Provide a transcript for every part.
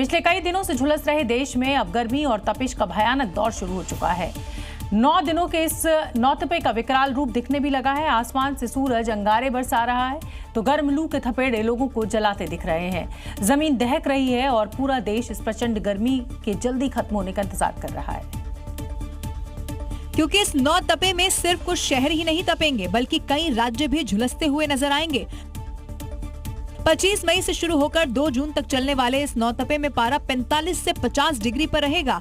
पिछले कई दिनों से झुलस रहे देश में अब गर्मी और तपिश का भयानक दौर शुरू हो चुका है। 9 दिनों के इस नौतपे का विकराल रूप दिखने भी लगा है। आसमान से सूरज अंगारे बरसा रहा है तो गर्म लू के थपेड़े लोगों को जलाते दिख रहे हैं। जमीन दहक रही है और पूरा देश इस प्रचंड गर्मी के जल्दी खत्म होने का इंतजार कर रहा है। क्योंकि इस नौतपे में सिर्फ कुछ शहर ही नहीं तपेंगे बल्कि कई राज्य भी झुलसते हुए नजर आएंगे। 25 मई से शुरू होकर 2 जून तक चलने वाले इस नौतपे में पारा 45 से 50 डिग्री पर रहेगा।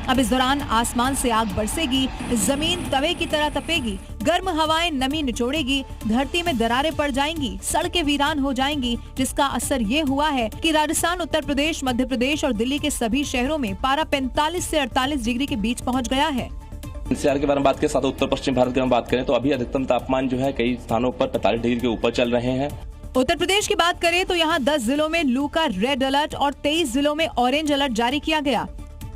अब इस दौरान आसमान से आग बरसेगी, जमीन तवे की तरह तपेगी, गर्म हवाएं नमी निचोड़ेगी, धरती में दरारें पड़ जाएंगी, सड़कें वीरान हो जाएंगी, जिसका असर ये हुआ है कि राजस्थान, उत्तर प्रदेश, मध्य प्रदेश और दिल्ली के सभी शहरों में पारा 45 से 48 डिग्री के बीच पहुंच गया है। एनसीआर के बारे में बात करें, साथ उत्तर पश्चिम भारत के बारे में बात करें तो अभी अधिकतम तापमान जो है कई स्थानों पर 45 डिग्री के ऊपर चल रहे हैं। उत्तर प्रदेश की बात करें तो यहाँ 10 जिलों में लू का रेड अलर्ट और 23 जिलों में ऑरेंज अलर्ट जारी किया गया।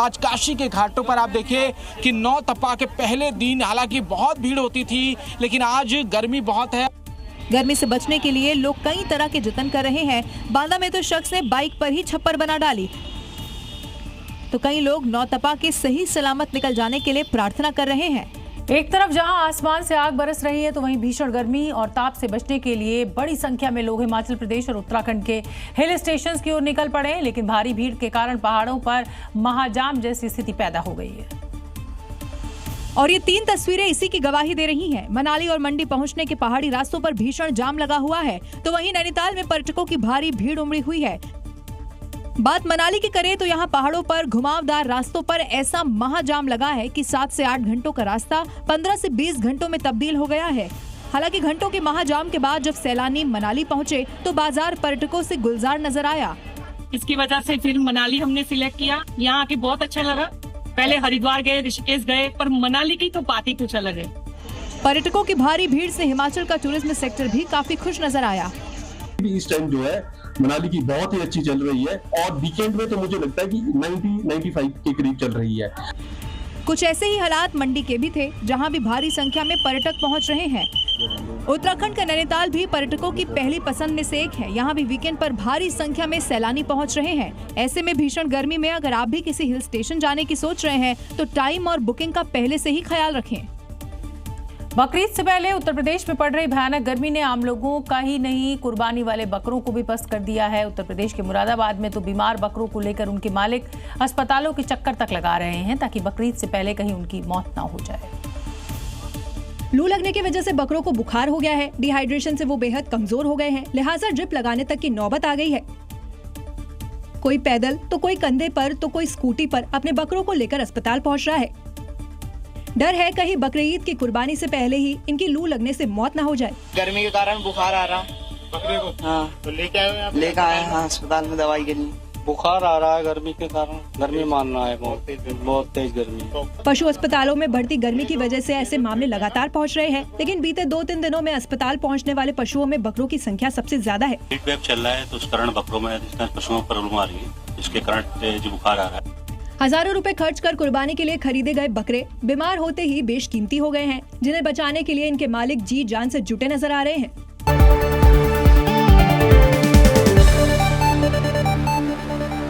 आज काशी के घाटों पर आप देखिए कि नौतपा के पहले दिन हालांकि बहुत भीड़ होती थी, लेकिन आज गर्मी बहुत है। गर्मी से बचने के लिए लोग कई तरह के जतन कर रहे हैं। बांदा में तो शख्स ने बाइक पर ही छप्पर बना डाली, तो कई लोग नौतपा के सही सलामत निकल जाने के लिए प्रार्थना कर रहे हैं। एक तरफ जहां आसमान से आग बरस रही है तो वहीं भीषण गर्मी और ताप से बचने के लिए बड़ी संख्या में लोग हिमाचल प्रदेश और उत्तराखंड के हिल स्टेशंस की ओर निकल पड़े हैं, लेकिन भारी भीड़ के कारण पहाड़ों पर महाजाम जैसी स्थिति पैदा हो गई है। और ये 3 तस्वीरें इसी की गवाही दे रही हैं। मनाली और मंडी पहुंचने के पहाड़ी रास्तों पर भीषण जाम लगा हुआ है, तो वहीं नैनीताल में पर्यटकों की भारी भीड़ उमड़ी हुई है। बात मनाली की करें तो यहाँ पहाड़ों पर घुमावदार रास्तों पर ऐसा महाजाम लगा है कि 7 से 8 घंटों का रास्ता 15 से 20 घंटों में तब्दील हो गया है। हालांकि घंटों के महाजाम के बाद जब सैलानी मनाली पहुँचे तो बाजार पर्यटकों से गुलजार नजर आया। इसकी वजह से फिर मनाली हमने सिलेक्ट किया। यहाँ आके बहुत अच्छा लगा। पहले हरिद्वार गए, ऋषिकेश गए, पर मनाली की तो बात ही कुछ अलग है। पर्यटकों की भारी भीड़ से हिमाचल का टूरिज्म सेक्टर भी काफी खुश नजर आया। इस टाइम जो है मनाली की बहुत ही अच्छी चल रही है और वीकेंड में तो मुझे लगता है कि 90-95 के करीब चल रही है। कुछ ऐसे ही हालात मंडी के भी थे, जहां भी भारी संख्या में पर्यटक पहुंच रहे हैं। उत्तराखंड का नैनीताल भी पर्यटकों की पहली पसंद में से एक है। यहां भी वीकेंड पर भारी संख्या में सैलानी पहुंच रहे हैं। ऐसे में भीषण गर्मी में अगर आप भी किसी हिल स्टेशन जाने की सोच रहे हैं तो टाइम और बुकिंग का पहले से ही ख्याल रखें। बकरीद से पहले उत्तर प्रदेश में पड़ रही भयानक गर्मी ने आम लोगों का ही नहीं, कुर्बानी वाले बकरों को भी पस्त कर दिया है। उत्तर प्रदेश के मुरादाबाद में तो बीमार बकरों को लेकर उनके मालिक अस्पतालों के चक्कर तक लगा रहे हैं ताकि बकरीद से पहले कहीं उनकी मौत ना हो जाए। लू लगने की वजह से बकरों को बुखार हो गया है। डिहाइड्रेशन से वो बेहद कमजोर हो गए हैं, लिहाजा ड्रिप लगाने तक की नौबत आ गई है। कोई पैदल तो कोई कंधे पर तो कोई स्कूटी पर अपने बकरों को लेकर अस्पताल पहुंच रहा है। डर है कहीं बकरीद की कुर्बानी से पहले ही इनकी लू लगने से मौत न हो जाए। गर्मी के कारण बुखार आ रहा बकरे को। हाँ, तो लेके आए हैं अस्पताल में दवाई के लिए। बुखार आ रहा है गर्मी के कारण, गर्मी मान रहा है बहुत तेज गर्मी। पशु अस्पतालों में बढ़ती गर्मी की वजह से ऐसे मामले लगातार पहुंच रहे हैं, लेकिन बीते 2-3 दिनों में अस्पताल पहुंचने वाले पशुओं में बकरों की संख्या सबसे ज्यादा है। हीट वेव चल रहा है तो उस कारण बकरों में पशुओं पर प्रॉब्लम आ रही है, इसके कारण तेज बुखार आ रहा है। हजारों रुपए खर्च कर कुर्बानी के लिए खरीदे गए बकरे बीमार होते ही बेशकीमती हो गए हैं, जिन्हें बचाने के लिए इनके मालिक जी जान से जुटे नजर आ रहे हैं।